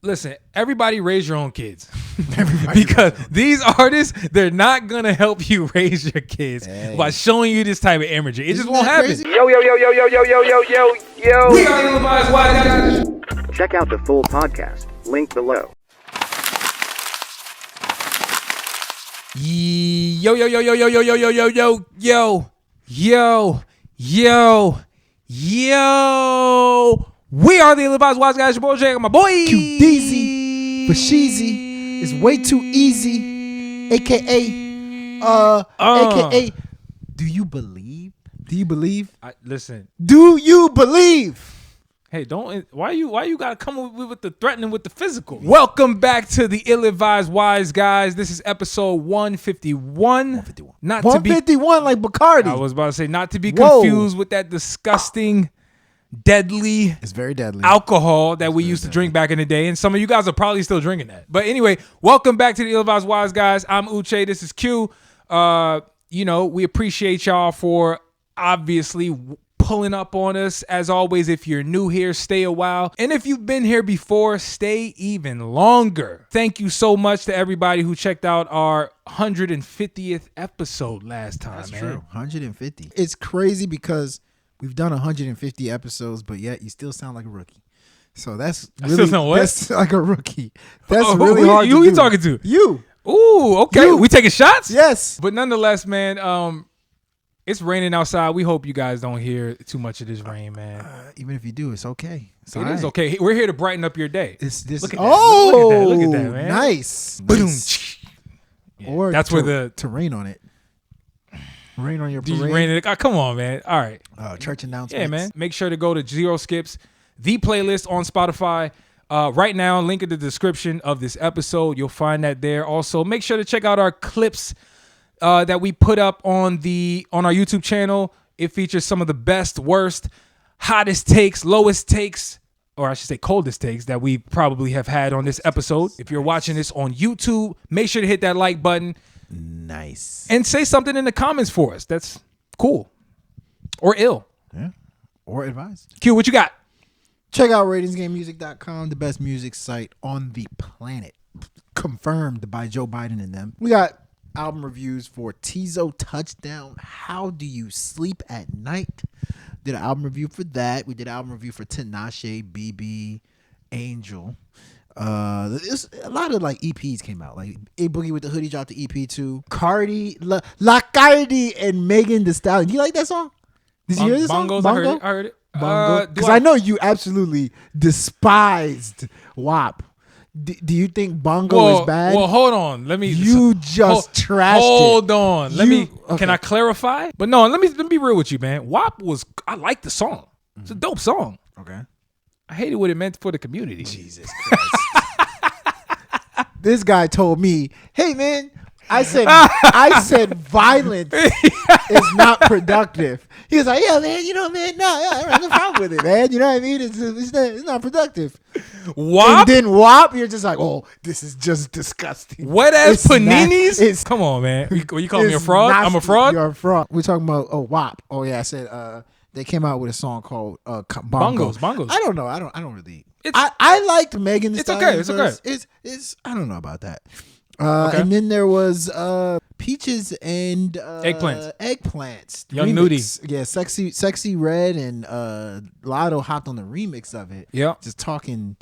Listen, everybody raise your own kids. Because these artists, they're not going to help you raise your kids by showing you this type of imagery. It just won't happen. Crazy? Yo. We are Ill-Advised Wise Guys. Check out the full podcast. Link below. Yo. We are the Ill-Advised Wise Guys. Your boy Jay, my boy Q Deezy for Sheezy is way too easy, aka. Do you believe? Listen. Do you believe? Hey, don't. Why you gotta come with the threatening with the physical? Welcome back to the Ill-Advised Wise Guys. This is episode 151. 151. Not 151 like Bacardi. I was about to say not to be confused with that disgusting, deadly. It's very deadly. Alcohol that we used to drink back in the day, and some of you guys are probably still drinking that. But anyway, welcome back to the Ill-Advised Wise Guys. I'm Uche. This is Q. We appreciate y'all for obviously pulling up on us. As always, if you're new here, stay a while. And if you've been here before, stay even longer. Thank you so much to everybody who checked out our 150th episode last time. That's man. true. 150. It's crazy because we've done 150 episodes, but yet you still sound like a rookie. So that's really, still sound what? That's like a rookie. That's really hard to Who do. you talking to? You. Ooh, okay. You. We taking shots? Yes. But nonetheless, man, it's raining outside. We hope you guys don't hear too much of this rain, man. Even if you do, it's okay. It's It is okay. We're here to brighten up your day. It's this. Look at that. Oh, Look at that, man. Nice. Boom. Nice. Yeah, Or that's where the to rain on it. Rain on your do you parade. rain it. Oh, come on, man. All right. Church announcements. Yeah, man. Make sure to go to Zero Skips, the playlist on Spotify. Right now, link in the description of this episode. You'll find that there. Also, make sure to check out our clips that we put up on our YouTube channel. It features some of the best, worst, hottest takes, lowest takes, or I should say coldest takes that we probably have had on this episode. If you're watching this on YouTube, make sure to hit that like button. Nice. And say something in the comments for us. That's cool. Or ill. Yeah. Or advised. Q, what you got? Check out ratingsgamemusic.com, the best music site on the planet. Confirmed by Joe Biden and them. We got album reviews for Tizo Touchdown. How Do You Sleep at Night? Did an album review for that. We did an album review for Tinashe, BB, Angel. There's a lot of like EPs came out. Like A Boogie with the Hoodie dropped the EP too. Cardi, La Cardi and Megan Thee Stallion. Do you like that song? Did you hear this song? Bongos, Bongo? I heard it. Because I know you absolutely despised WAP. Do you think Bongo is bad? Well, hold on. Let me. You just trashed it. Hold on. Let me. Okay. Can I clarify? But no. Let me be real with you, man. WAP was. I like the song. It's a dope song. Okay. I hated what it meant for the community. Jesus Christ. This guy told me, "Hey, man." I said violence is not productive. He was like, yeah, man, man, I have no problem with it, man. You know what I mean? It's not productive. WAP? And then WAP, you're just like, oh, this is just disgusting. Wet ass paninis? It's Come on, man. You call me a fraud? I'm a fraud? You're a fraud. We're talking about, WAP. Oh, yeah, I said they came out with a song called Bongos. Bongos. I don't know. I don't really. I liked Megan Thee Stallion. It's okay. It's I don't know about that. Okay. And then there was Peaches and Eggplants. Young remix. Nudie. Yeah, Sexy Red and Lotto hopped on the remix of it. Yeah. Just talking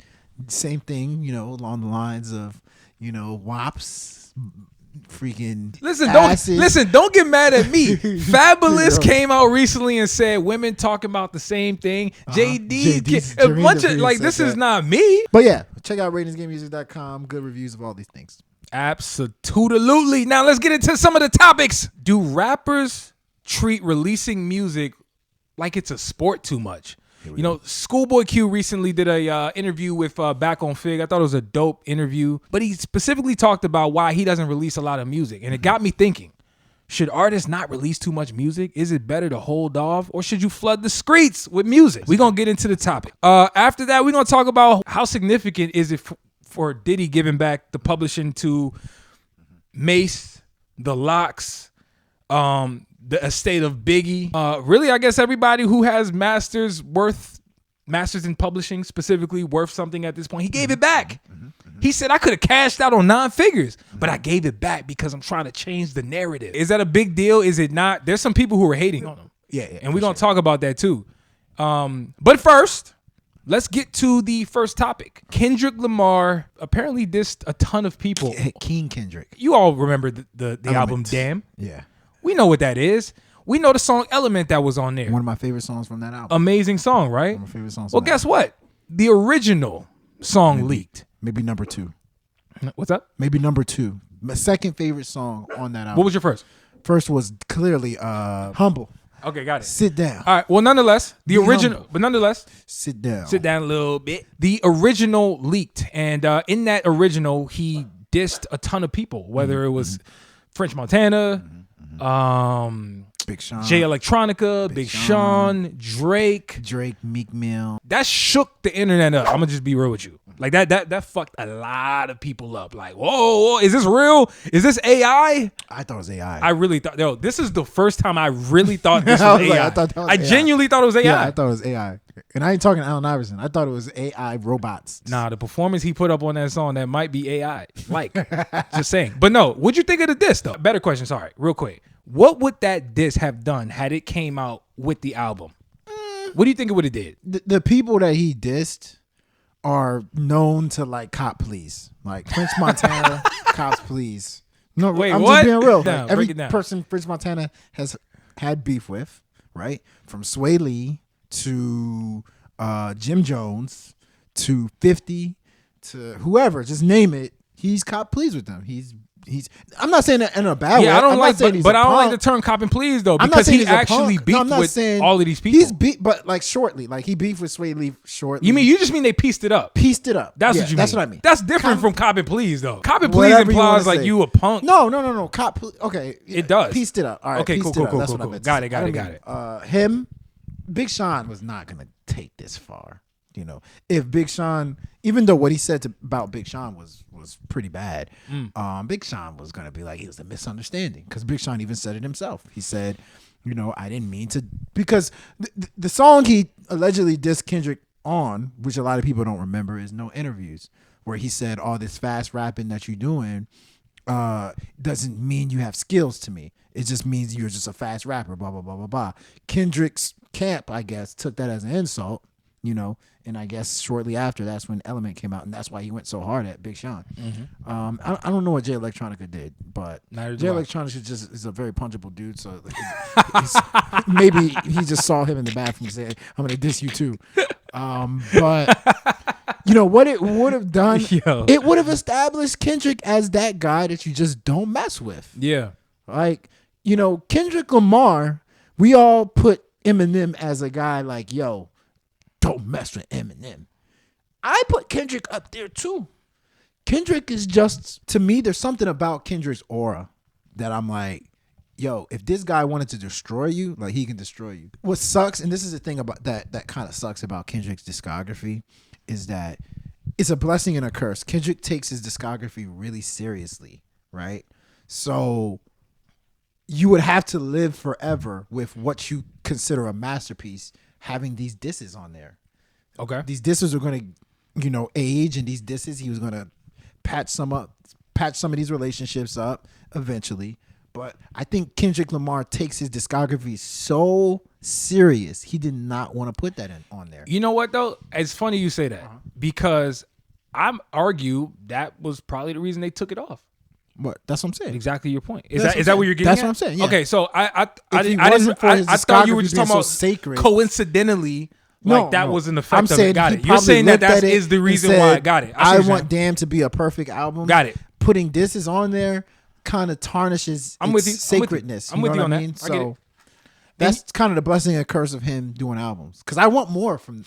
same thing, along the lines of, WAPs, freaking Listen, don't get mad at me. Fabulous came out recently and said women talking about the same thing. JD's a bunch of like this is not me. But yeah, check out ratingsgamemusic.com. Good reviews of all these things. Absolutely. Now let's get into some of the topics. Do rappers treat releasing music like it's a sport too much? Schoolboy Q recently did a interview with Back on Fig. I thought it was a dope interview, but he specifically talked about why he doesn't release a lot of music. And it got me thinking, should artists not release too much music? Is it better to hold off, or should you flood the streets with music? We're going to get into the topic. After that, we're going to talk about how significant is it for Diddy giving back the publishing to Mase, the Locks, the estate of Biggie. Really, I guess everybody who has masters worth masters and publishing specifically worth something at this point. He gave it back. He said, I could have cashed out on 9 figures, but I gave it back because I'm trying to change the narrative. Is that a big deal? Is it not? There's some people who are hating on him. Yeah. And we're going to talk about that too. But first, let's get to the first topic. Kendrick Lamar apparently dissed a ton of people. King Kendrick. You all remember the album Damn? Yeah. We know what that is. We know the song Element that was on there. One of my favorite songs from that album. Amazing song, right? One of my favorite songs. Well, guess what? The original song leaked. Maybe number 2. What's up? Maybe number 2. My second favorite song on that album. What was your first? First was clearly Humble. Okay, got it. Sit down. All right. Well, nonetheless, the Be original, humble. but nonetheless, Sit down. sit down a little bit. The original leaked, and in that original, he dissed a ton of people, whether it was French Montana, Big Sean. Jay Electronica, Big Sean, Drake. Meek Mill. That shook the internet up. I'm gonna just be real with you. Like that fucked a lot of people up. Like, whoa, is this real? Is this AI? I thought it was AI. I really thought, this is the first time I really thought this was AI. I thought that was I AI. genuinely thought it was AI. Yeah, I thought it was AI. And I ain't talking Allen Iverson. I thought it was AI robots. Nah, the performance he put up on that song, that might be AI. Like, just saying. But no, what'd you think of the diss though? Better question, sorry, real quick. What would that diss have done had it came out with the album? What do you think it would have did? The people that he dissed are known to like cop please. Like French Montana, cops please. No, Wait, I'm what? just being real. Down, Like, every break it down. person French Montana has had beef with, right? From Sway Lee to Jim Jones to 50 to whoever, just name it. He's cop pleased with them. He's. I'm not saying that in a bad way. Yeah, I don't I'm like, not saying he's but a I don't like punk. the term "cop and please" though, I'm not because saying he he's a actually punk. beefed No, I'm not with saying all of these people. He's beat, but like shortly, like he beefed with Sway Lee shortly. You just mean they pieced it up? Pieced it up. That's Yeah, what you mean. That's what I mean. That's different from "cop and please" though. "Cop and please" Whatever you implies wanna like say. you a punk. No. Cop. Okay, It does. Pieced it up. All right. Okay, pieced cool, it up. cool, That's cool, what I cool. meant to Got say. it, got I it, don't got mean- Him, Big Sean was not gonna take this far. You know, if Big Sean, even though what he said about Big Sean was pretty bad, Big Sean was gonna be like, it was a misunderstanding, because Big Sean even said it himself. He said, you know, I didn't mean to, because the song he allegedly dissed Kendrick on, which a lot of people don't remember, is No Interviews, where he said all this fast rapping that you're doing doesn't mean you have skills to me. It just means you're just a fast rapper, blah, blah, blah, blah, blah. Kendrick's camp, I guess, took that as an insult, you know, and I guess shortly after, that's when Element came out, and that's why he went so hard at Big Sean. I don't know what Jay Electronica did, but Neither Jay do I. Electronica is a very punchable dude, so maybe he just saw him in the bathroom and said, I'm going to diss you too. But you know what it would have done? Yo. It would have established Kendrick as that guy that you just don't mess with. Yeah. Like, you know, Kendrick Lamar, we all put Eminem as a guy like, yo, don't mess with Eminem. I put Kendrick up there too. Kendrick is just, to me, there's something about Kendrick's aura that I'm like, yo, if this guy wanted to destroy you, like, he can destroy you. What sucks, and this is the thing about that kind of sucks about Kendrick's discography, is that it's a blessing and a curse. Kendrick takes his discography really seriously, right? So you would have to live forever with what you consider a masterpiece having these disses on there. Okay. These disses are going to, you know, age, and these disses, he was going to patch some of these relationships up eventually. But I think Kendrick Lamar takes his discography so serious. He did not want to put that on there. You know what though? It's funny you say that because I'm argue that was probably the reason they took it off. What? That's what I'm saying. Exactly your point. Is That's that what you're getting That's at? what I'm saying, yeah. Okay, so I If he didn't wasn't for his I thought you were discography just being talking about so sacred. coincidentally. Like that was an effect I'm of saying it. Got he it. You're probably saying that looked at that it is the and reason said, why I got it. I see what you're want saying. Damn to be a perfect album. Got it. Putting disses on there kind of tarnishes I'm its with you. sacredness. I'm with you know on what I that. mean? I get it. So that's kind of the blessing and curse of him doing albums. Because I want more from.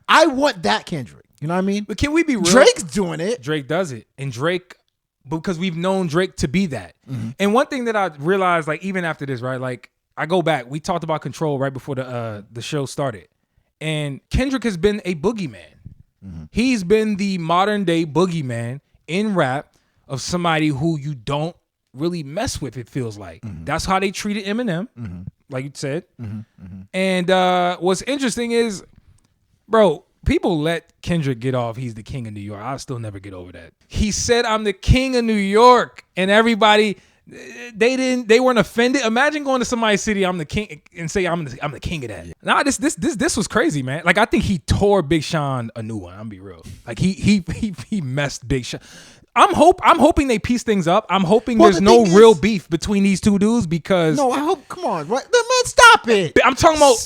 I want that Kendrick. You know what I mean? But can we be real? Drake's doing it. Drake does it, and Drake, because we've known Drake to be that. Mm-hmm. And one thing that I realized, like even after this, right? Like I go back. We talked about Control right before the show started, and Kendrick has been a boogeyman. Mm-hmm. He's been the modern day boogeyman in rap of somebody who you don't really mess with. It feels like that's how they treated Eminem, like you said. And what's interesting is Bro, people let Kendrick get off. He's the king of New York. I'll still never get over that. He said, I'm the king of New York. And everybody, they weren't offended. Imagine going to somebody's city, I'm the king, and say, I'm the king of that. Nah, this was crazy, man. Like, I think he tore Big Sean a new one. I'm gonna be real. Like, he messed Big Sean. I'm hoping they piece things up. I'm hoping there's no real beef between these two dudes because no, I hope. Come on, what? Man, stop it. I'm talking about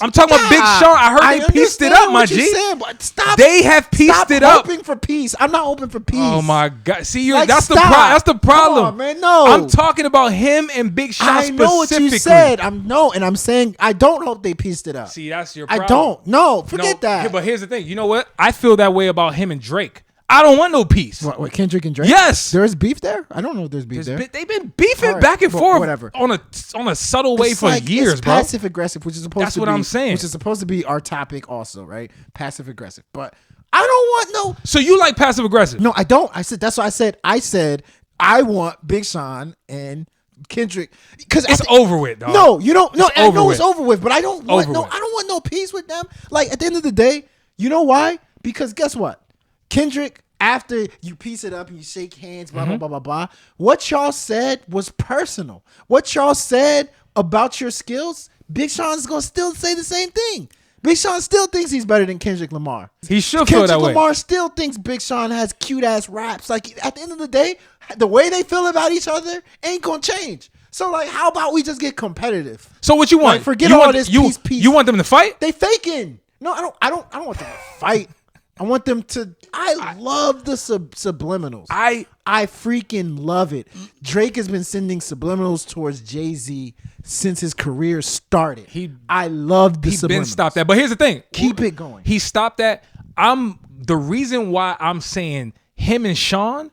Big Sean. I heard they pieced it up, my G. Saying, but stop. They have pieced it up. Hoping for peace. I'm not hoping for peace. Oh my God! See, like, that's stop. the problem. Come on, man, no. I'm talking about him and Big Sean. I know what you said. I'm saying I don't hope they pieced it up. See, that's your problem. I don't. No, forget that. But here's the thing. You know what? I feel that way about him and Drake. I don't want no peace. What, Kendrick and Drake? Yes. There's beef there? I don't know if there's beef there. They've been beefing back and forth whatever. on a subtle way for years, it's bro. Passive aggressive, which is supposed That's to what be, I'm saying. which is supposed to be our topic also, right? Passive aggressive. But I don't want no. So you like passive aggressive? No, I don't. I said that's what I said. I said I want Big Sean and Kendrick because It's over with, dog. No, you don't. No, It's I over know with. it's over with, but I don't want Over no. with. I don't want no peace with them. Like at the end of the day, you know why? Because guess what, Kendrick. After you piece it up and you shake hands, blah, blah, blah, blah, blah, what y'all said was personal. What y'all said about your skills, Big Sean's going to still say the same thing. Big Sean still thinks he's better than Kendrick Lamar. He should feel that way. Kendrick Lamar still thinks Big Sean has cute-ass raps. Like, at the end of the day, the way they feel about each other ain't going to change. So, like, how about we just get competitive? So what you want? Like, forget you all want, this peace. You want them to fight? They faking. No, I don't want them to fight. I want them to. I love the subliminals. I freaking love it. Drake has been sending subliminals towards Jay-Z since his career started. I love the subliminals. He's been stopped that. But here's the thing. Keep it going. He stopped that. The reason why I'm saying him and Sean,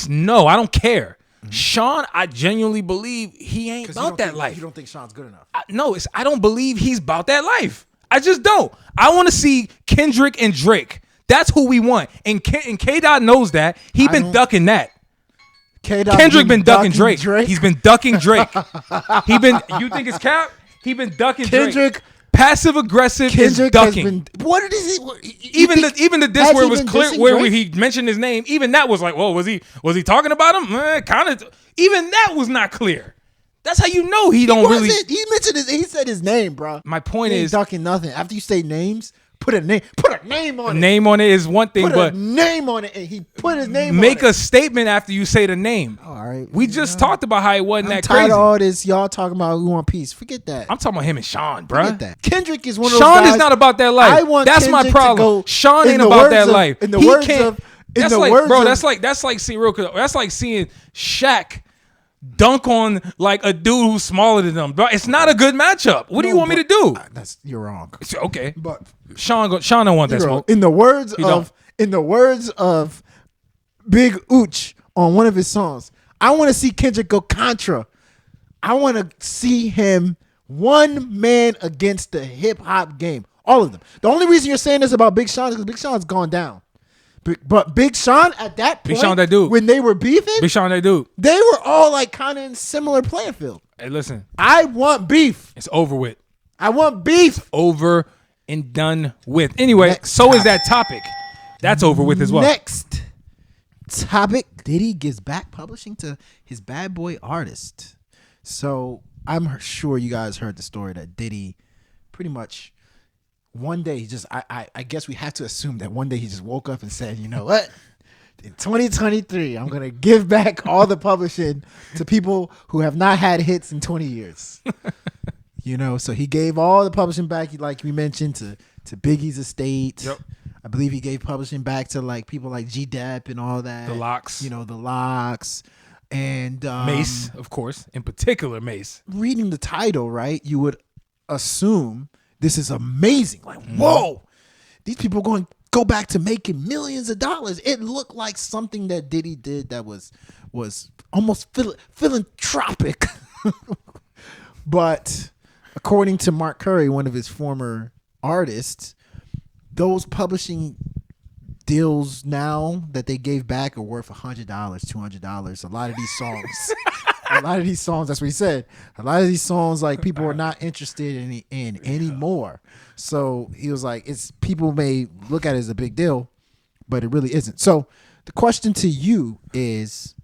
no, I don't care. Sean, I genuinely believe he ain't about that life. You don't think Sean's good enough? I don't believe he's about that life. I just don't. I want to see Kendrick and Drake. That's who we want. And K-Dot knows that. He been ducking that. Kendrick been ducking Drake. He's been ducking Drake. You think it's cap? He been ducking Drake. Passive aggressive Kendrick is ducking. Has been, what is he? Even the diss where it was clear where Drake? he mentioned his name. Even that was like, whoa, was he talking about him? Kind of. Even that was not clear. That's how you know he don't really. He mentioned he said his name, bro. My point he ain't is ducking nothing. After you say names, put a name on it. Name on it is one thing, Put but a name on it, and he put his name. Make on a statement after you say the name. All right, we just talked about how it wasn't I'm that tired crazy. of all this. Y'all talking about we want peace. Forget that. I'm talking about him and Sean, bro. Forget that. Kendrick is one of those Sean guys. is not about that life. I want that's Kendrick my problem. To go, Sean ain't about that life. In the words of, that's like seeing that's like seeing Shaq dunk on like a dude who's smaller than them. Bro, it's not a good matchup. What do you want me to do? You're wrong. Okay, but Sean don't want that smoke. In the words of Big Ooch on one of his songs, I want to see Kendrick go contra. I want to see him one man against the hip hop game. All of them. The only reason you're saying this about Big Sean is because Big Sean's gone down. But Big Sean at that point, Big Sean, that dude. when they were beefing, Big Sean, that dude. they were all like kind of in similar playing field. Hey, listen. I want beef. It's over with. I want beef. Over and done with. Anyway, so is that topic. That's over with as well. Next topic. Diddy gives back publishing to his bad boy artist. So I'm sure you guys heard the story that Diddy pretty much one day he just I guess we have to assume that one day he just woke up and said, you know what? In 2023, I'm gonna give back all the publishing to people who have not had hits in 20 years. You know, so he gave all the publishing back, like we mentioned, to Biggie's estate. Yep. I believe he gave publishing back to like people like G Dep and all that. The Locks. You know, the Locks. And Mase, of course, in particular Mase. Reading the title, right, you would assume this is amazing. Like, whoa, these people are going to go back to making millions of dollars. It looked like something that Diddy did that was almost philanthropic. But according to Mark Curry, one of his former artists, those publishing deals now that they gave back are worth $100, $200. A lot of these songs a lot of these songs, that's what he said. A lot of these songs, like, people are not interested in anymore. So he was like, it's people may look at it as a big deal, but it really isn't. So the question to you is,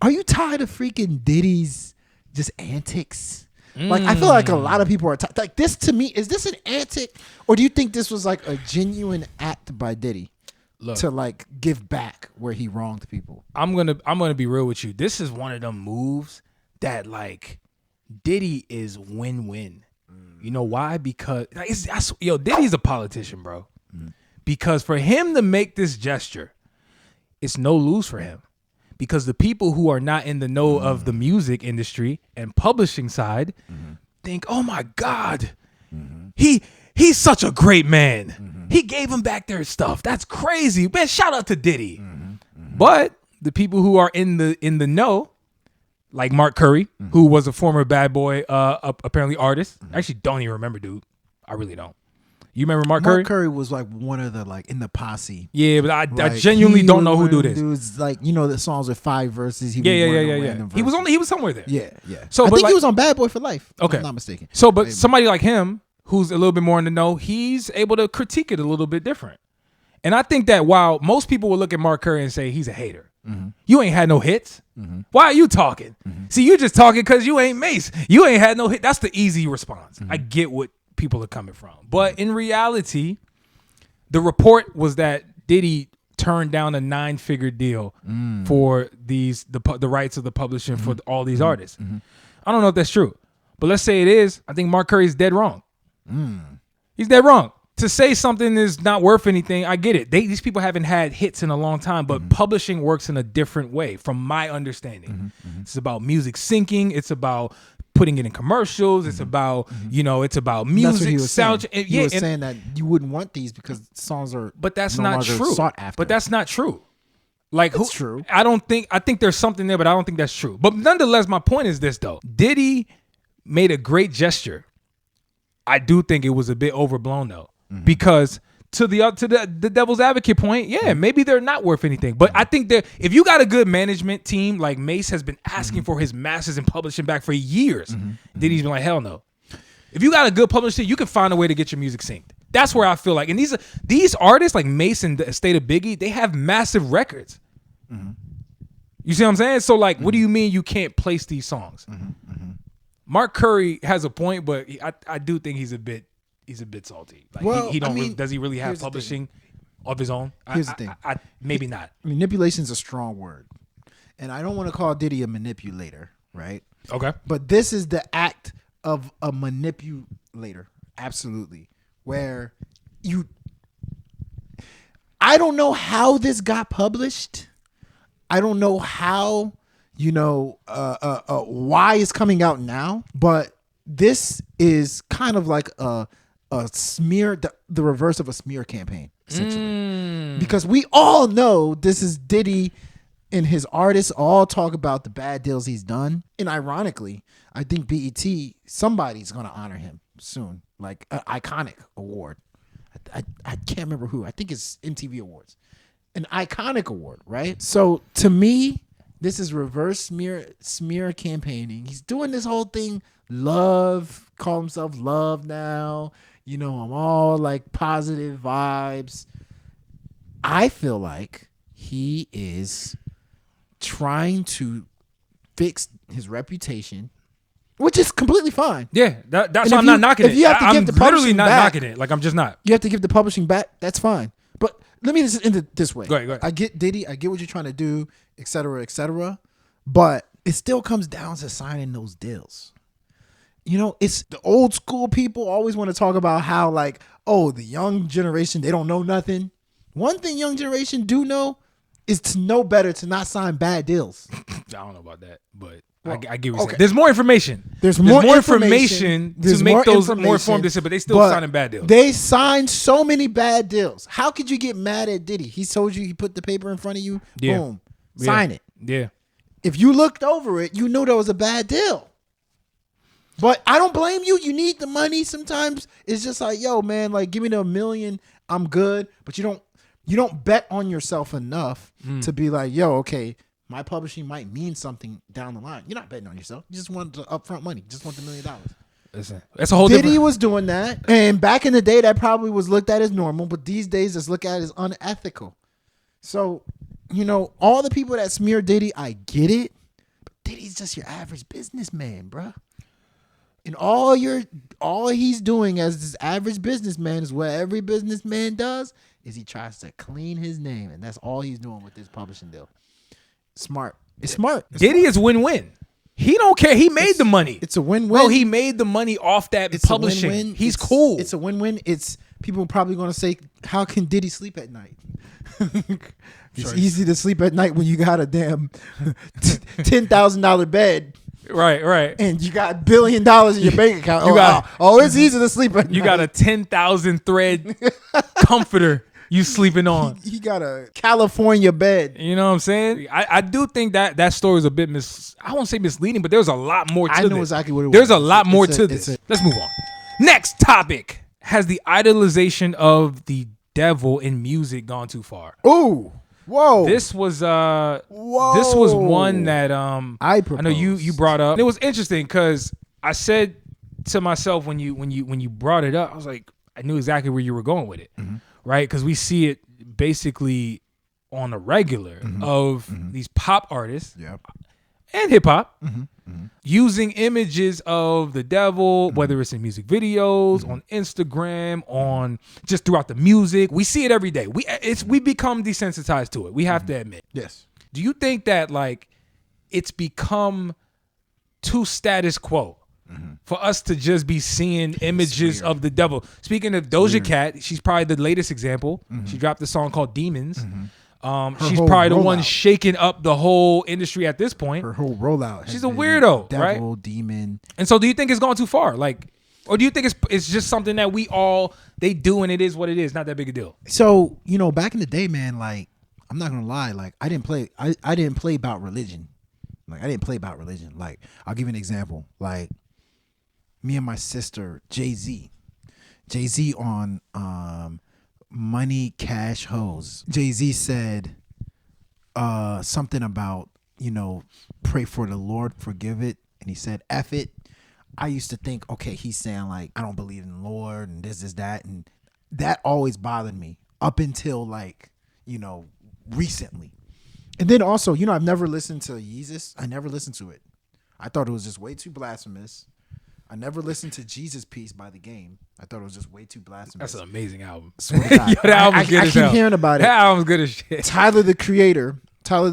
are you tired of freaking Diddy's just antics? Like, I feel like a lot of people are like, this to me, is this an antic, or do you think this was like a genuine act by Diddy to like give back where he wronged people? I'm gonna be real with you. This is one of them moves that like Diddy is win-win. You know why? Because Diddy's a politician, bro. Because for him to make this gesture, it's no lose for him. Because the people who are not in the know of the music industry and publishing side think, oh my God, he's such a great man. He gave them back their stuff. That's crazy. Man, shout out to Diddy. But the people who are in the know, like Mark Curry, who was a former Bad Boy apparently artist. I actually don't even remember, dude. I really don't. You remember Mark Curry? Mark Curry was like one of the like in the posse. Yeah, but I genuinely don't know who do this. Dudes like the songs with 5 verses. Yeah. He was somewhere there. Yeah. So I think he was on Bad Boy for Life. Okay, if I'm not mistaken. So, but somebody like him, who's a little bit more in the know, he's able to critique it a little bit different. And I think that while most people will look at Mark Curry and say he's a hater, you ain't had no hits. Why are you talking? See, you just talking because you ain't Mase. You ain't had no hit. That's the easy response. I get what people are coming from. But in reality, the report was that Diddy turned down a 9-figure deal for the rights of the publishing for all these artists. I don't know if that's true. But let's say it is. I think Mark Curry's dead wrong. He's dead wrong. To say something is not worth anything, I get it. These people haven't had hits in a long time, but publishing works in a different way from my understanding. It's about music syncing. It's about putting it in commercials. It's about, it's about music, sound. He was saying that you wouldn't want these because songs are but that's no not true. Sought after. But that's not true. Like, it's true. I think there's something there, but I don't think that's true. But nonetheless, my point is this though. Diddy made a great gesture. I do think it was a bit overblown though. Because to the devil's advocate point, maybe they're not worth anything. But I think that if you got a good management team, like Mase has been asking for his masters and publishing back for years, Diddy's been like, hell no. If you got a good publisher, you can find a way to get your music synced. That's where I feel like, and these artists like Mase and the State of Biggie, they have massive records. You see what I'm saying? So like, what do you mean you can't place these songs? Mark Curry has a point, but I do think he's a bit salty. Like, well, does he really have publishing of his own? Here's the thing. Maybe not. Manipulation is a strong word. And I don't want to call Diddy a manipulator, right? Okay. But this is the act of a manipulator. Absolutely. Where I don't know how this got published. I don't know how, why it's coming out now. But this is kind of like a smear, the reverse of a smear campaign, essentially. Because we all know this is Diddy and his artists all talk about the bad deals he's done. And ironically, I think BET, somebody's going to honor him soon, like an iconic award. I can't remember who. I think it's MTV Awards. An iconic award, right? So to me, this is reverse smear campaigning. He's doing this whole thing, call himself Love now. I'm all like positive vibes. I feel like he is trying to fix his reputation, which is completely fine. Yeah, that's why I'm not knocking it. I'm literally not knocking it. Like, I'm just not. You have to give the publishing back. That's fine. But let me just end it this way. Go ahead. I get Diddy. I get what you're trying to do, et cetera, et cetera. But it still comes down to signing those deals. It's the old school people always want to talk about how like, oh, the young generation, they don't know nothing. One thing young generation do know is to know better, to not sign bad deals. I don't know about that, but I get what you're saying. There's more information. There's more information to make those more informed decisions, but they still signing bad deals. They signed so many bad deals. How could you get mad at Diddy? He told you, he put the paper in front of you. Yeah. Boom. Sign it. Yeah. If you looked over it, you knew that was a bad deal. But I don't blame you. You need the money. Sometimes it's just like, yo, man, like, give me the $1 million. I'm good. But you don't bet on yourself enough to be like, yo, okay, My publishing might mean something down the line. You're not betting on yourself. You just want the upfront money. You just want the $1 million. Listen, that's a whole Diddy different. was doing that, and back in the day, that probably was looked at as normal. But these days, it's looked at as unethical. So, all the people that smear Diddy, I get it. But Diddy's just your average businessman, bruh. And all he's doing as this average businessman is what every businessman does is he tries to clean his name, and that's all he's doing with this publishing deal. Smart. It's smart. Diddy is win-win. He don't care. He made the money. It's a win-win. Well, he made the money off that It's publishing. a win-win. He's cool. It's a win-win. It's people probably going to say, "How can Diddy sleep at night?" It's easy to sleep at night when you got a damn $10,000 bed. Right. And you got $1 billion in your bank account. It's easy to sleep at night. You got a 10,000 thread comforter you sleeping on. He got a California bed. You know what I'm saying? I do think that story is a bit I won't say misleading, but there's a lot more to this. I know exactly what it was. There's a lot more to this. Let's move on. Next topic. Has the idolization of the devil in music gone too far? Ooh. Whoa. This was one that I know you brought up. And it was interesting because I said to myself when you brought it up, I was like, I knew exactly where you were going with it. Mm-hmm. Right? Because we see it basically on a regular of these pop artists and hip hop using images of the devil, whether it's in music videos, on Instagram, on just throughout the music. We see it every day. We become desensitized to it. We have to admit. Yes. Do you think that it's become too status quo? For us to just be seeing images of the devil. Speaking of Doja Cat, she's probably the latest example. She dropped a song called Demons. She's probably the one shaking up the whole industry at this point. Her whole rollout. She's a weirdo, devil, right? Demon. And so do you think it's gone too far? Or do you think it's just something that they do and it is what it is, not that big a deal? So, back in the day, man, I'm not gonna lie, I didn't play about religion. I didn't play about religion. I'll give you an example. Me and my sister, Jay-Z on Money Cash Hoes. Jay-Z said something about, pray for the Lord, forgive it. And he said, F it. I used to think, okay, he's saying I don't believe in the Lord and this is that. And that always bothered me up until recently. And then also, I've never listened to Jesus. I never listened to it. I thought it was just way too blasphemous. I never listened to Jesus Piece by The Game. I thought it was just way too blasphemous. That's an amazing album. Swear to God. Yo, that album's good as hell. I keep hearing about it. That album's good as shit. Tyler the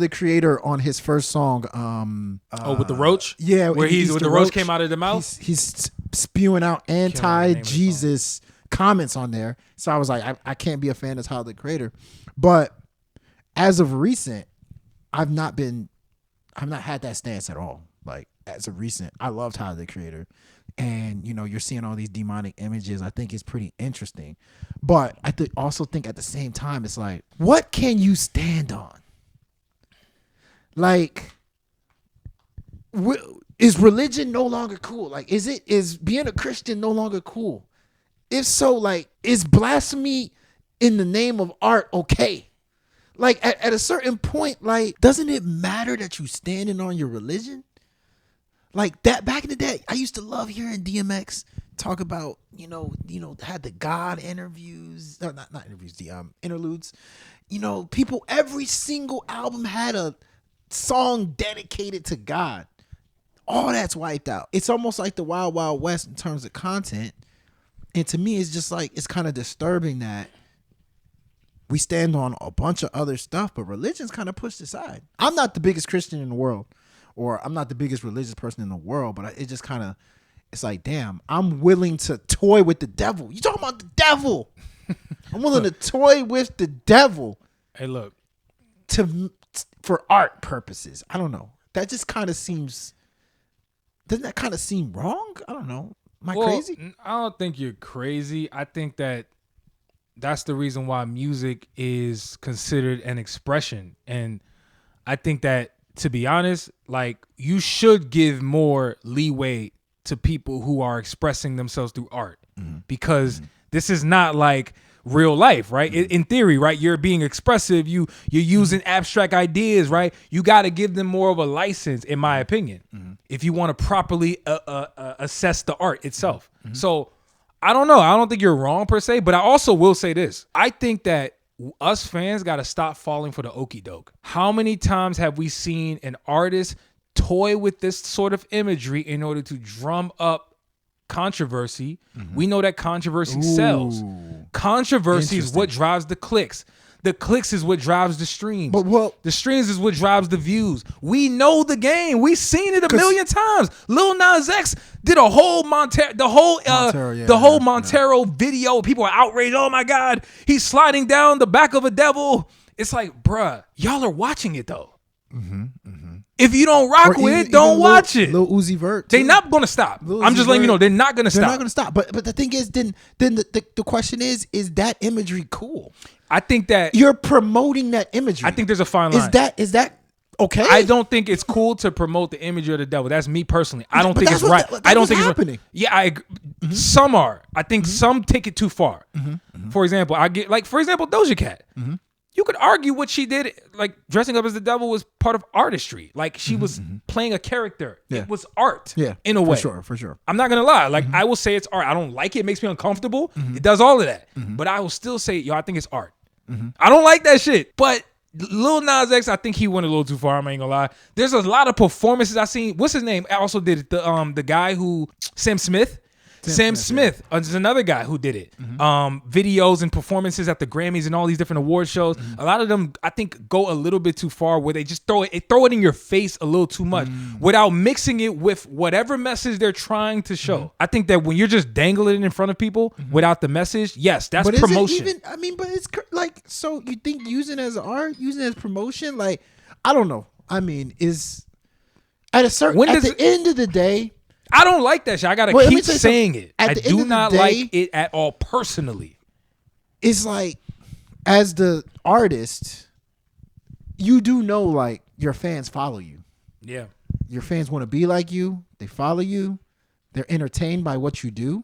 Creator on his first song. With the roach? Yeah. Where the roach came out of the mouth? He's spewing out anti-Jesus comments on there. So I was like, I can't be a fan of Tyler the Creator. But as of recent, I've not had that stance at all. As of recent, I love Tyler the Creator. And, you're seeing all these demonic images. I think it's pretty interesting. But I also think at the same time, it's what can you stand on? Is religion no longer cool? Is being a Christian no longer cool? If so, is blasphemy in the name of art okay? At a certain point, doesn't it matter that you standing on your religion? That back in the day, I used to love hearing DMX talk about, had the God interviews, no, not interviews, the interludes. People, every single album had a song dedicated to God. All that's wiped out. It's almost like the Wild Wild West in terms of content. And to me, it's just it's kind of disturbing that we stand on a bunch of other stuff, but religion's kind of pushed aside. I'm not the biggest Christian in the world. Or I'm not the biggest religious person in the world, but it just kind of, it's damn, I'm willing to toy with the devil. You talking about the devil? I'm willing to toy with the devil. Hey, look. For art purposes. I don't know. That just kind of seems, doesn't that kind of seem wrong? I don't know. Am I crazy? I don't think you're crazy. I think that's the reason why music is considered an expression. And I think that, to be honest, you should give more leeway to people who are expressing themselves through art because this is not real life, right? In theory, right? You're being expressive. You're using abstract ideas, right? You got to give them more of a license, in my opinion, if you want to properly assess the art itself. So I don't know. I don't think you're wrong per se, but I also will say this. I think that us fans got to stop falling for the okie doke. How many times have we seen an artist toy with this sort of imagery in order to drum up controversy? We know that controversy sells. Controversy is what drives the clicks. The clicks is what drives the streams. But the streams is what drives the views. We know the game. We've seen it a million times. Lil Nas X did a whole Montero video. People are outraged. Oh my God, he's sliding down the back of a devil. It's like, bruh, y'all are watching it though. If you don't rock with it, don't watch it. Lil Uzi Vert. They're not gonna stop. I'm just letting you know they're not gonna stop. They're not gonna stop. But the thing is, then the question is that imagery cool? I think that you're promoting that imagery. I think there's a fine line. Is that okay? I don't think it's cool to promote the imagery of the devil. That's me personally. I don't think it's right. I don't think it's happening. Yeah, I agree. Some are. I think some take it too far. For example, Doja Cat. You could argue what she did, like dressing up as the devil, was part of artistry. Like she was playing a character. It was art. In a way. For sure. I'm not gonna lie. Like I will say it's art. I don't like it. It makes me uncomfortable. It does all of that. But I will still say, I think it's art. I don't like that shit. But Lil Nas X, I think he went a little too far. I ain't gonna lie. There's a lot of performances I seen. What's his name? I also did it. The guy who Sam Smith. Sam Smith is another guy who did it. Videos and performances at the Grammys and all these different award shows. A lot of them, I think, go a little bit too far where they just throw it in your face a little too much without mixing it with whatever message they're trying to show. I think that when you're just dangling it in front of people without the message, yes, that's promotion. But it's like, so you think using it as art, using it as promotion, like, I don't know. I mean, is at the end of the day. I don't like that shit. I gotta keep saying it. I do not like it at all personally. It's like, as the artist, you do know, like, your fans follow you. Yeah. Your fans want to be like you. They follow you. They're entertained by what you do.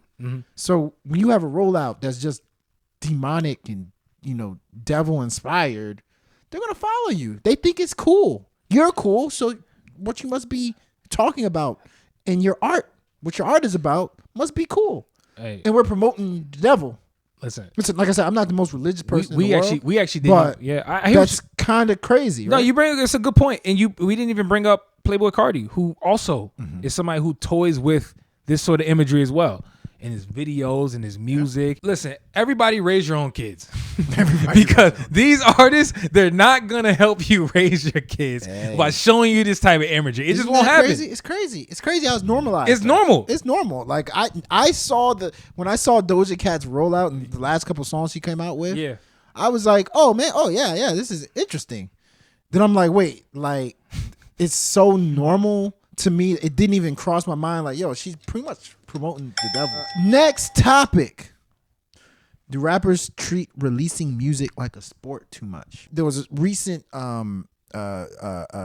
So when you have a rollout that's just demonic and, devil inspired, they're gonna follow you. They think it's cool. You're cool. So what you must be talking about and your art, what your art is about, must be cool. Hey. And we're promoting the devil. Listen, like I said, I'm not the most religious person in the world. We actually did. But I that's kind of crazy. No, right? It's a good point. And we didn't even bring up Playboi Carti, who also is somebody who toys with this sort of imagery as well. In his videos and his music. Listen, everybody raise your own kids. Because these artists, they're not going to help you raise your kids by showing you this type of imagery. It just won't happen. It's crazy. It's crazy how it's normalized. It's normal. It's normal. Like I saw when I saw Doja Cat's rollout and the last couple songs she came out with, I was like, oh man, yeah, this is interesting. Then I'm like, wait, like it's so normal to me. It didn't even cross my mind. Like, yo, she's pretty much promoting the devil. Next topic. Do rappers treat releasing music like a sport too much? There was a recent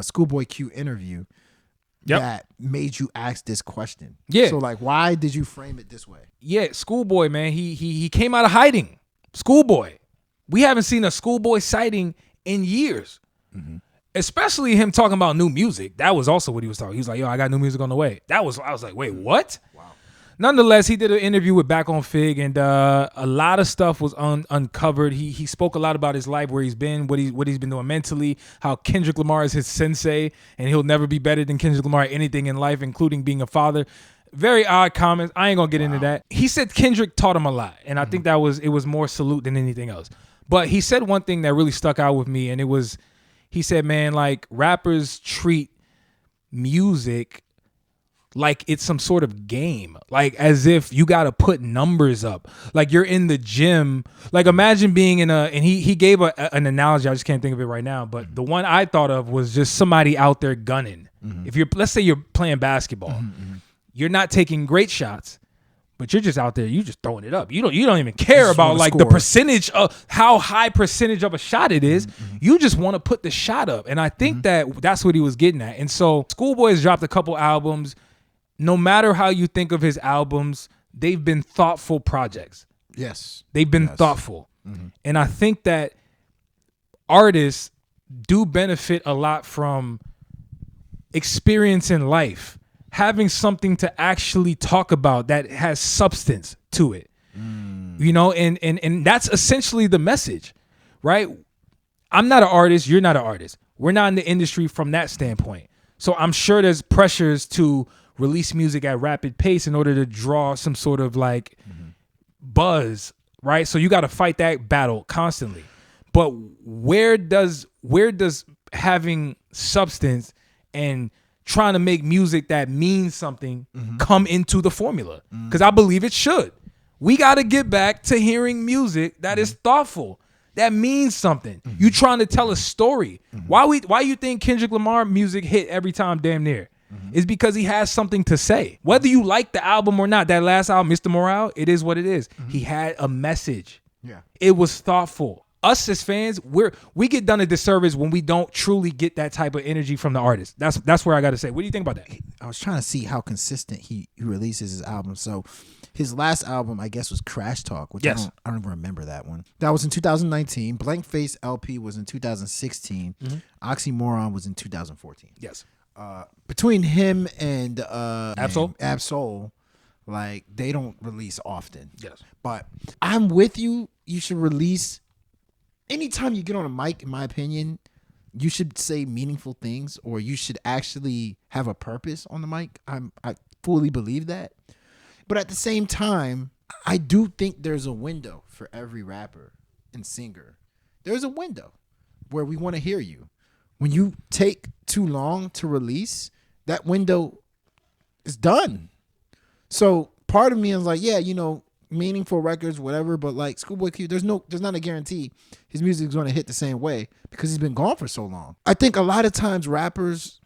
Schoolboy Q interview that made you ask this question. Yeah. So like, why did you frame it this way? Yeah, Schoolboy, man, he came out of hiding. Schoolboy. We haven't seen a Schoolboy sighting in years. Especially him talking about new music. That was also what he was talking. He was like, yo, I got new music on the way. I was like, wait, what? Wow. Nonetheless, he did an interview with Back on Fig, and a lot of stuff was uncovered. He spoke a lot about his life, where he's been, what he's been doing mentally, how Kendrick Lamar is his sensei, and he'll never be better than Kendrick Lamar at anything in life, including being a father. Very odd comments. I ain't gonna get into that. He said Kendrick taught him a lot, and I think it was more salute than anything else. But he said one thing that really stuck out with me, and it was, he said, man, like, rappers treat music like it's some sort of game, like as if you got to put numbers up, like you're in the gym. Like imagine being and he gave an analogy, I just can't think of it right now, but the one I thought of was just somebody out there gunning. If let's say you're playing basketball, you're not taking great shots, but you're just out there, you just throwing it up. You don't even care about like the percentage of how high percentage of a shot it is. You just want to put the shot up. And I think that's what he was getting at. And so Schoolboy's dropped a couple albums. No matter how you think of his albums, they've been thoughtful projects. Yes. They've been thoughtful. And I think that artists do benefit a lot from experience in life, having something to actually talk about that has substance to it. You know, and that's essentially the message, right? I'm not an artist, you're not an artist. We're not in the industry from that standpoint. So I'm sure there's pressures to release music at rapid pace in order to draw some sort of like buzz, right? So you got to fight that battle constantly. But where does having substance and trying to make music that means something come into the formula? Because I believe it should. We got to get back to hearing music that is thoughtful, that means something. You trying to tell a story. Why you think Kendrick Lamar music hit every time damn near? It's because he has something to say. Whether you like the album or not, that last album, Mr. Morale, it is what it is. He had a message. Yeah. It was thoughtful. Us as fans, we get done a disservice when we don't truly get that type of energy from the artist. That's where I got to say. What do you think about that? I was trying to see how consistent he releases his album. So his last album, I guess, was Crash Talk, which I don't even remember that one. That was in 2019. Blank Face LP was in 2016. Oxymoron was in 2014. Yes. Between him and Absol, like they don't release often. Yes. But I'm with you. You should release. Anytime you get on a mic, in my opinion, you should say meaningful things, or you should actually have a purpose on the mic. I fully believe that. But at the same time, I do think there's a window for every rapper and singer. There's a window where we want to hear you. When you take too long to release, that window is done. So part of me is like, yeah, you know, meaningful records, whatever, but like Schoolboy Q, there's not a guarantee his music is going to hit the same way because he's been gone for so long. I think a lot of times rappers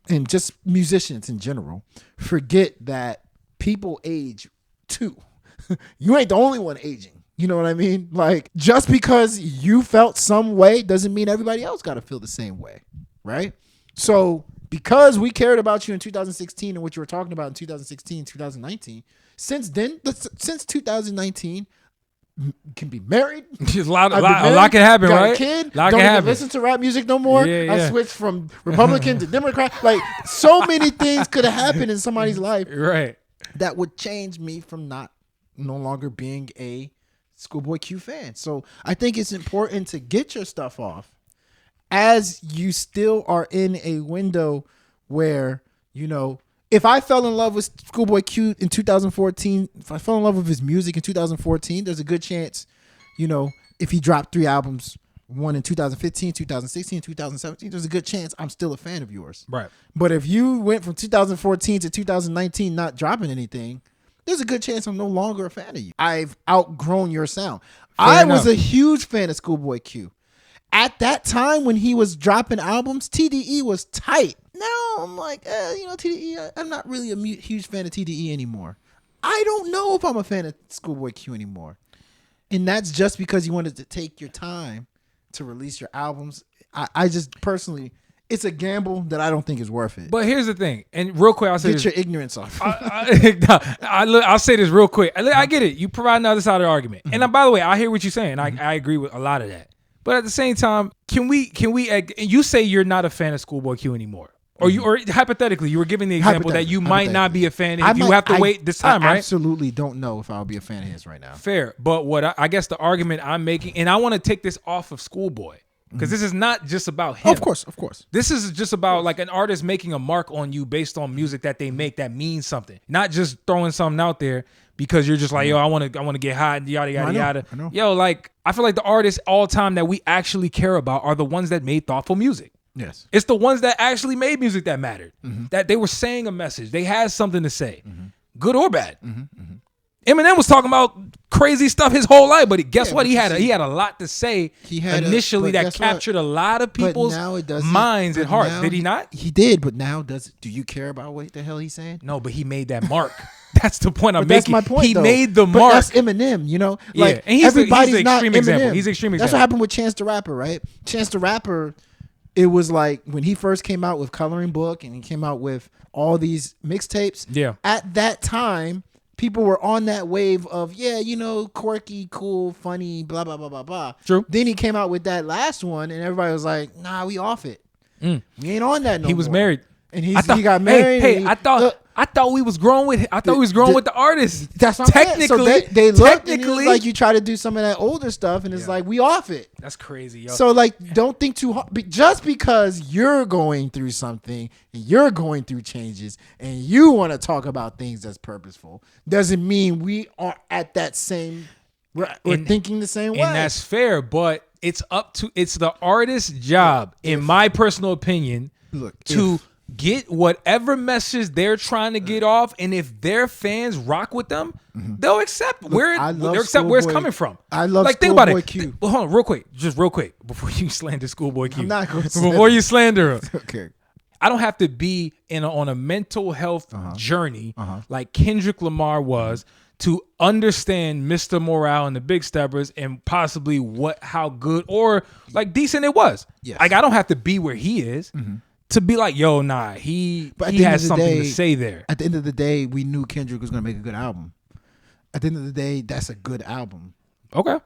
and just musicians in general forget that people age too. You ain't the only one aging. You know what I mean? Like, just because you felt some way doesn't mean everybody else got to feel the same way, right? So because we cared about you in 2016 and what you were talking about in 2016, 2019, since 2019, you can be married. A lot can happen, got right? A kid. Lot don't can even happen. listen to rap music no more. Yeah. I switched from Republican to Democrat. Like, so many things could have happened in somebody's life, right? That would change me from no longer being a Schoolboy Q fan. So I think it's important to get your stuff off as you still are in a window where, you know, if I fell in love with Schoolboy Q in 2014, if I fell in love with his music in 2014, there's a good chance, you know, if he dropped 3 albums, one in 2015, 2016, 2017, there's a good chance I'm still a fan of yours. Right. But if you went from 2014 to 2019 not dropping anything, there's a good chance I'm no longer a fan of you. I've outgrown your sound. I was a huge fan of Schoolboy Q. At that time when he was dropping albums, TDE was tight. Now I'm like, you know, TDE, I'm not really a huge fan of TDE anymore. I don't know if I'm a fan of Schoolboy Q anymore. And that's just because you wanted to take your time to release your albums. I just personally, it's a gamble that I don't think is worth it. But here's the thing, and real quick, I'll say Get your ignorance off. I'll say this real quick. I get it. You provide another side of the argument. And by the way, I hear what you're saying. I agree with a lot of that. But at the same time, can we? You say you're not a fan of Schoolboy Q anymore, or hypothetically, you were giving the example that you might not be a fan. If you have to wait this time, right? I absolutely don't know if I'll be a fan of his right now. Fair, but what I guess the argument I'm making, and I want to take this off of Schoolboy. Because this is not just about him. Of course. This is just about like an artist making a mark on you based on music that they make that means something. Not just throwing something out there because you're just like, yo, I want to get hot and yada yada yada. I know. Yo, like I feel like the artists all time that we actually care about are the ones that made thoughtful music. Yes. It's the ones that actually made music that mattered. That they were saying a message. They had something to say. Good or bad. Eminem was talking about crazy stuff his whole life, but guess what? He had a lot to say initially that captured a lot of people's minds and hearts. Did he not? He did, but now do you care about what the hell he's saying? No, but he made that mark. That's the point I'm That's making. my point. He though. made the but mark. That's Eminem, you know. Like, yeah, and he's an extreme example. Eminem. He's an extreme example. That's what happened with Chance the Rapper, right? Chance the Rapper. It was like when he first came out with Coloring Book and he came out with all these mixtapes. Yeah. At that time, people were on that wave of, quirky, cool, funny, blah, blah, blah, blah, blah. True. Then he came out with that last one, and everybody was like, nah, we off it. We ain't on that no more. He was married. And he got married. Hey, I thought we was growing with the artist. That's what I'm saying. So they looked and it was like you try to do some of that older stuff, and it's like we off it. That's crazy, yo. So like, don't think too hard. Just because you're going through something, and you're going through changes, and you want to talk about things that's purposeful, doesn't mean we are at that same. We're thinking the same way, and that's fair. But it's the artist's job, in my personal opinion, get whatever message they're trying to get off, and if their fans rock with them, they'll accept where it's coming from. I love think about Schoolboy it. Q. Hold on, real quick, before you slander Schoolboy Q. I'm not going to before you slander him. Okay. I don't have to be on a mental health journey like Kendrick Lamar was to understand Mr. Morale and the Big Steppers and possibly how good or like decent it was. Yes. Like I don't have to be where he is. To be like, yo, nah, he has something to say there. At the end of the day, we knew Kendrick was going to make a good album. At the end of the day, that's a good album. Okay.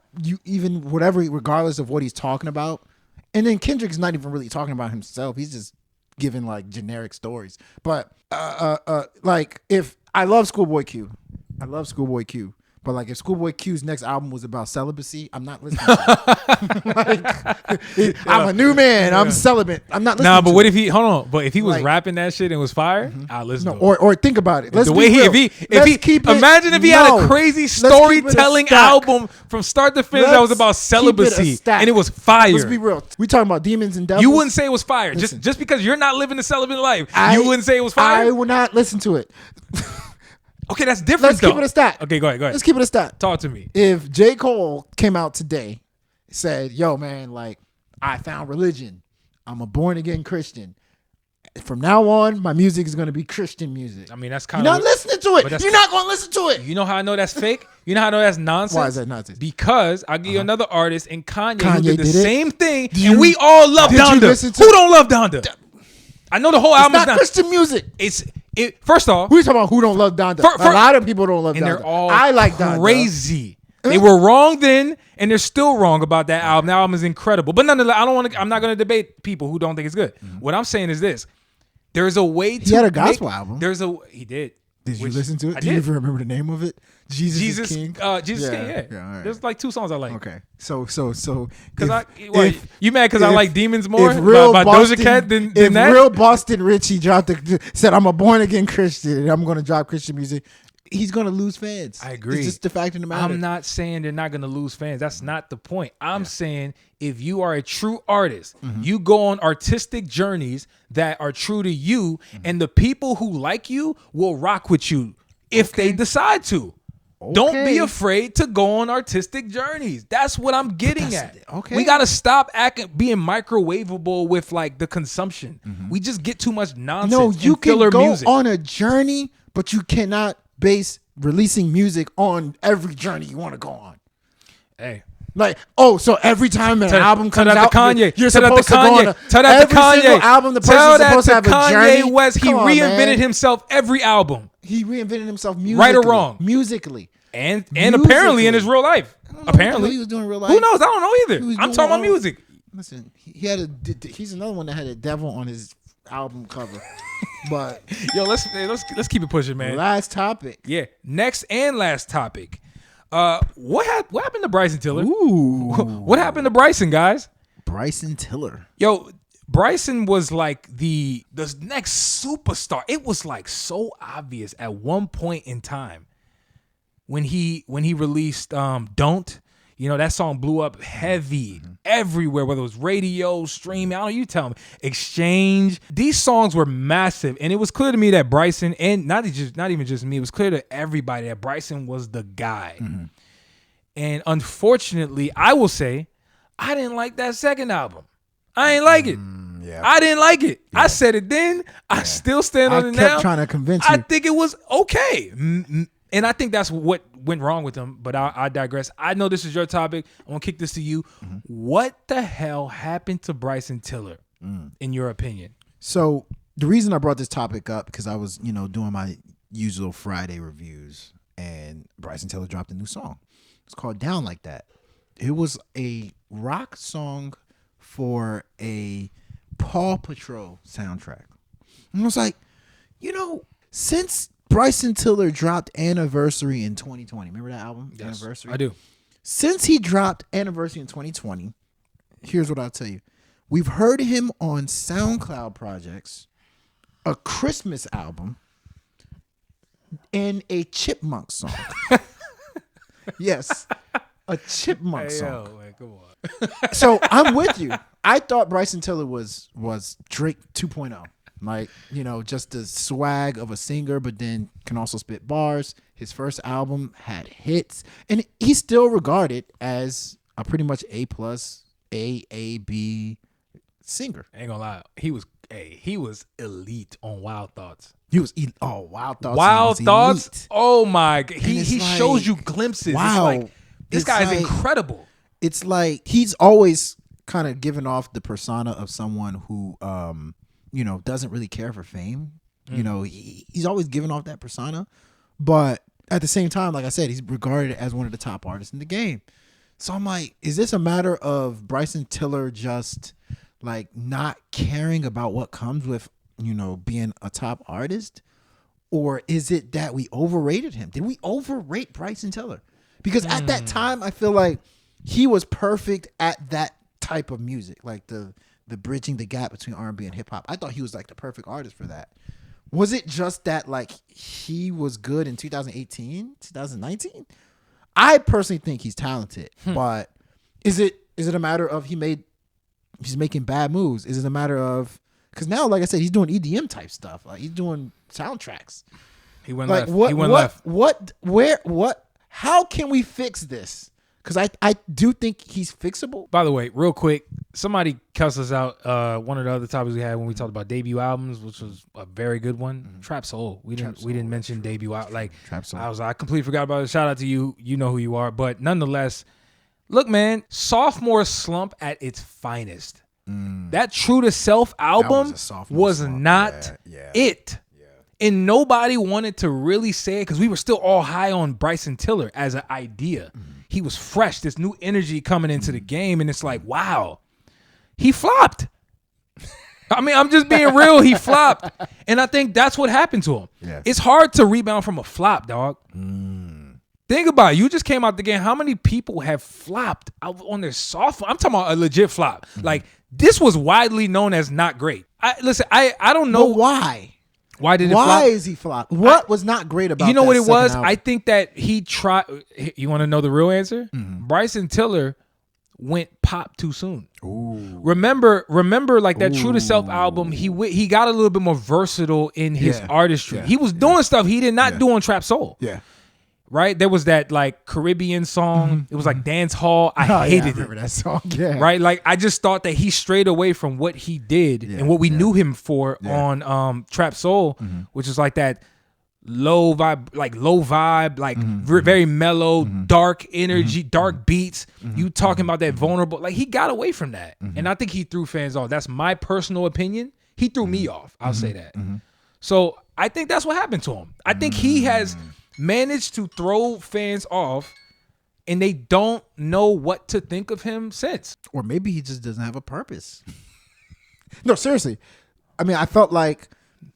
Regardless of what he's talking about. And then Kendrick's not even really talking about himself. He's just giving like generic stories. But like if I love Schoolboy Q. But like if Schoolboy Q's next album was about celibacy, I'm not listening to it. I'm a new man. I'm celibate. I'm not listening to it. Nah, but what if he But if he was rapping that shit and was fire, I'll listen to it. Or think about it. Imagine if he had a crazy storytelling album from start to finish that was about celibacy and it was fire. Let's be real. We talking about demons and devils. You wouldn't say it was fire. Just because you're not living the celibate life, you wouldn't say it was fire? I would not listen to it. Okay, that's different. Let's keep it a stat. Okay, go ahead. Let's keep it a stat. Talk to me. If J. Cole came out today, said, yo, man, like, I found religion. I'm a born again Christian. From now on, my music is going to be Christian music. I mean, that's kind of... You're not listening to it. You're not going to listen to it. You know how I know that's fake? You know how I know that's nonsense? Why is that nonsense? Because I'll give you another artist, and Kanye who did the same thing, and we all love Donda. Who don't love Donda? I know the whole album is not Christian music. First off, we're talking about who don't love Donda. A lot of people don't love Donda. And they're all I like Donda. Crazy. They were wrong then, and they're still wrong about that album. That album is incredible. But nonetheless, I'm not going to debate people who don't think it's good. What I'm saying is this: there's a way to. He had a gospel album. He did. Did you listen to it? I Do you even remember the name of it? Jesus King. Jesus King. Yeah. All right. There's like 2 songs I like. Okay. So. Because you mad because I like Demons more by Boston, Doja Cat than if that? Real Boston Richie said I'm a born again Christian and I'm going to drop Christian music, he's going to lose fans. I agree. It's just the fact of the matter. I'm not saying they're not going to lose fans. That's not the point. I'm saying if you are a true artist, you go on artistic journeys that are true to you, and the people who like you will rock with you if they decide to. Don't be afraid to go on artistic journeys. That's what I'm getting at. Okay. We got to stop being microwavable with like the consumption. We just get too much nonsense. No, you can go music. On a journey, but you cannot base releasing music on every journey you want to go on. Hey. Like, so every time an album comes out, you're supposed to go on every single album, the person's supposed to have a journey. Kanye West, he reinvented himself every album. He reinvented himself musically. Right or wrong? Musically. And apparently in his real life. Apparently. He was doing real life. Who knows? I don't know either. I'm talking about music. Listen, he's another one that had a devil on his album cover. But yo, let's keep it pushing, man. Last topic. Yeah. Next and last topic. What happened to Bryson Tiller? Ooh. What happened to Bryson, guys? Bryson Tiller. Yo, Bryson was like the next superstar. It was like so obvious at one point in time when he released Don't. You know, that song blew up heavy everywhere, whether it was radio, streaming, I don't know, you tell me, exchange. These songs were massive, and it was clear to me that Bryson, and not even just me, it was clear to everybody that Bryson was the guy. And unfortunately, I will say, I didn't like that second album. I ain't like it. I didn't like it. Yeah. I said it then. I still stand on it now. I kept trying to convince you. I think it was okay. And I think that's what went wrong with him, but I digress. I know this is your topic. I'm going to kick this to you. What the hell happened to Bryson Tiller, in your opinion? So the reason I brought this topic up, because I was, doing my usual Friday reviews, and Bryson Tiller dropped a new song. It's called Down Like That. It was a rock song for a Paw Patrol soundtrack. And I was like, since Bryson Tiller dropped Anniversary in 2020, remember that album? Yes, Anniversary? I do. Since he dropped Anniversary in 2020, here's what I'll tell you. We've heard him on SoundCloud projects, a Christmas album, and a Chipmunk song. Yes, a Chipmunk song. Yo, man, come on. So I'm with you. I thought Bryson Tiller was Drake 2.0. Like, just the swag of a singer, but then can also spit bars. His first album had hits, and he's still regarded as a pretty much A+, AAB singer. I ain't gonna lie. He was elite on Wild Thoughts. He was Wild Thoughts. Wild Thoughts. Elite. Oh my God. He like, shows you glimpses. Wow. It's like, this guy is incredible. It's like he's always kind of given off the persona of someone who doesn't really care for fame. He's always given off that persona, but at the same time, like I said, he's regarded as one of the top artists in the game. So I'm like, is this a matter of Bryson Tiller just like not caring about what comes with, being a top artist? Or is it that we overrated him? Did we overrate Bryson Tiller? Because at that time, I feel like he was perfect at that type of music, like the bridging the gap between R&B and hip hop. I thought he was like the perfect artist for that. Was it just that like he was good in 2018, 2019? I personally think he's talented, but is it a matter of he's making bad moves? Is it a matter of, because now, like I said, he's doing EDM type stuff. Like he's doing soundtracks. He went like, left. He went left. How can we fix this? Because I do think he's fixable. By the way, real quick, somebody cussed us out. One of the other topics we had when we talked about debut albums, which was a very good one. Trap Soul. We didn't mention debut out. Like Trap Soul. I completely forgot about it. Shout out to you. You know who you are. But nonetheless, look, man, sophomore slump at its finest. That True to Self album was not it. And nobody wanted to really say it because we were still all high on Bryson Tiller as an idea. He was fresh, this new energy coming into the game, and it's like, wow, he flopped. I mean, I'm just being real. He flopped. And I think that's what happened to him. Yeah. It's hard to rebound from a flop, dog. Think about it. You just came out the game. How many people have flopped out on their sophomore? I'm talking about a legit flop. Like, this was widely known as not great. I don't know. But why? Why did it flop? Why is he flop? What was not great about? You know that what it was? second album? I think that he tried. You want to know the real answer? Bryson Tiller went pop too soon. Ooh. Remember, like that True to Self album. He got a little bit more versatile in his artistry. He was doing stuff he did not do on Trap Soul. Yeah. Right? There was that like Caribbean song. It was like dance hall. I hated it. Remember that song? Yeah. Right? Like I just thought that he strayed away from what he did and what we knew him for on Trap Soul, which is like that low vibe, like very mellow, dark energy, dark beats. You talking about that vulnerable, like he got away from that. And I think he threw fans off. That's my personal opinion. He threw me off. I'll say that. So I think that's what happened to him. I think he has managed to throw fans off and they don't know what to think of him since. Or maybe he just doesn't have a purpose. No, seriously. I mean, I felt like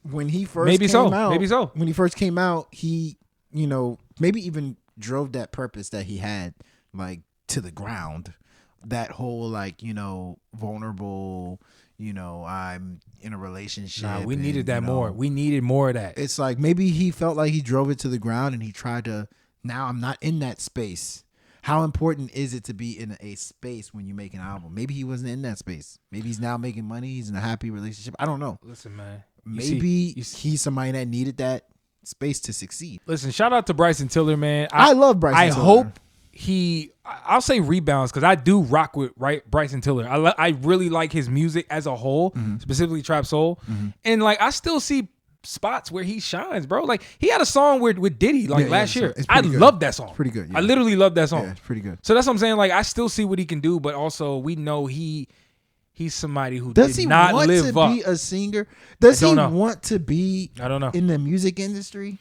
when he first when he first came out, he, maybe even drove that purpose that he had like to the ground. That whole like, vulnerable, I'm in a relationship. Nah, we needed that more. We needed more of that. It's like maybe he felt like he drove it to the ground and he tried to, now I'm not in that space. How important is it to be in a space when you make an album? Maybe he wasn't in that space. Maybe he's now making money. He's in a happy relationship. I don't know. Listen, man. Maybe he's somebody that needed that space to succeed. Listen, shout out to Bryson Tiller, man. I love Bryson Tiller. I hope I'll say rebounds because I do rock with Bryson Tiller. I really like his music as a whole, specifically Trap Soul. And like I still see spots where he shines, bro. Like he had a song with Diddy last year. I love that song. It's pretty good. Yeah. I literally love that song. Yeah, it's pretty good. So that's what I'm saying. Like I still see what he can do, but also we know he's somebody who does did he not want live to up. be a singer? Does he want to be I don't know. in the music industry?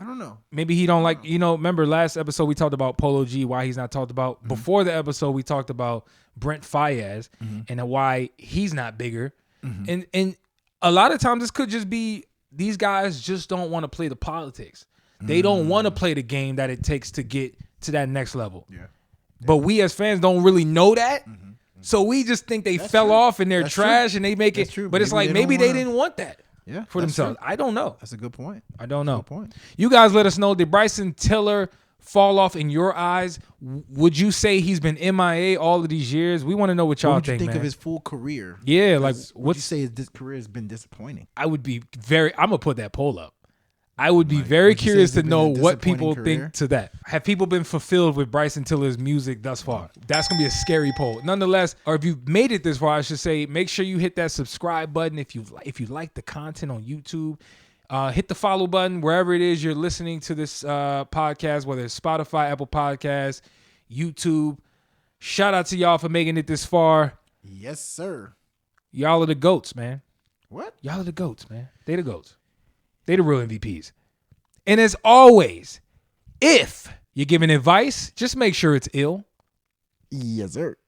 I don't know. Maybe he don't like, remember last episode we talked about Polo G, why he's not talked about. Mm-hmm. Before the episode, we talked about Brent Faiyaz and why he's not bigger. Mm-hmm. And a lot of times this could just be these guys just don't want to play the politics. They don't want to play the game that it takes to get to that next level. Yeah. But we as fans don't really know that. Mm-hmm. So we just think they fell off and they're trash and they make it. But it's like maybe they didn't want that. Yeah, for themselves. True. I don't know. That's a good point. I don't know. Good point. You guys let us know. Did Bryson Tiller fall off in your eyes? Would you say he's been MIA all of these years? We want to know what y'all think, of his full career? Yeah, like would you say his career has been disappointing? I would be I'm gonna put that poll up. I would be very curious to know what people think to that. Have people been fulfilled with Bryson Tiller's music thus far? That's going to be a scary poll. Nonetheless, or if you've made it this far, I should say, make sure you hit that subscribe button if you like the content on YouTube. Hit the follow button wherever it is you're listening to this podcast, whether it's Spotify, Apple Podcasts, YouTube. Shout out to y'all for making it this far. Yes, sir. Y'all are the GOATs, man. What? Y'all are the GOATs, man. They the GOATs. They the real MVPs. And as always, if you're giving advice, just make sure it's ill. Yes, sir.